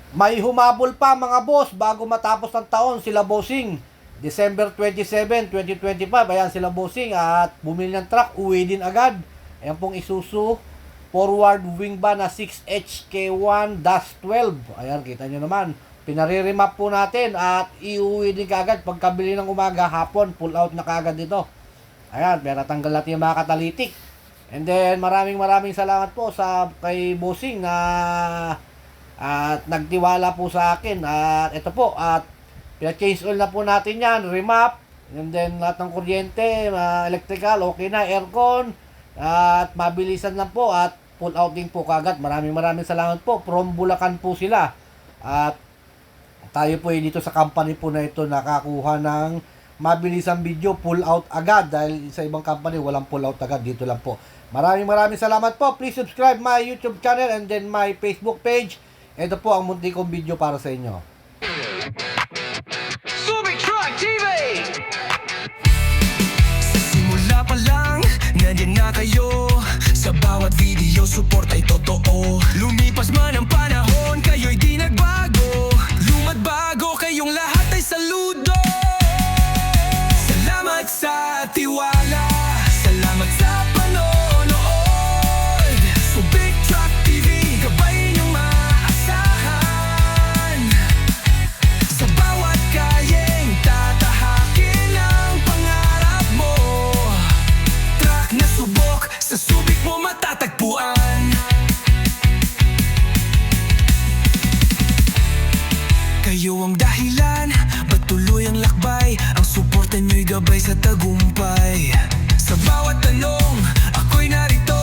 May humabol pa mga boss bago matapos ng taon sila bossing. December 27, 2025, ayan sila bossing at bumili ng truck, uwi din agad. Ayan pong Isuzu forward wing van na 6HK1-12. Ayan, kita nyo naman. Pinare-remap po natin at iuwi din kaagad pagkabili ng umaga, hapon, pull out na kaagad dito. Ayan, pero tanggal natin yung mga katalitik. And then, maraming salamat po sa kay bossing na at nagtiwala po sa akin. At ito po, at pina-change oil na po natin yan, remap, and then lahat ng kuryente, electrical, okay na, aircon, at mabilisan lang po at pull out din po kagad. Maraming salamat po. From Bulacan po sila. At tayo po dito sa company po na ito nakakuha ng mabilisang video, pull out agad, dahil sa ibang company walang pull out agad, dito lang po. Maraming salamat po. Please subscribe my YouTube channel and then my Facebook page. Ito po ang munti kong video para sa inyo. Subic Truck TV! Simula pa lang, nandiyan na kayo. Sa bawat video, support ay totoo. Lumipas man ang panahon, kayo'y di nagbago. Luma't bago, kayong lahat ay saludo. Salamat sa tiwala, salamat sa panonood. Subic Truck TV, gabay niyong maasahan. Sa bawat kayeng tatahakin ang pangarap mo. Truck na subok, sa Subic mo matatagpuan. Kayo ang dahilan, ba't tuloy ang lakbay? Ang suporta nyo'y gabay sa tagumpay. Sa bawat tanong, ako'y narito.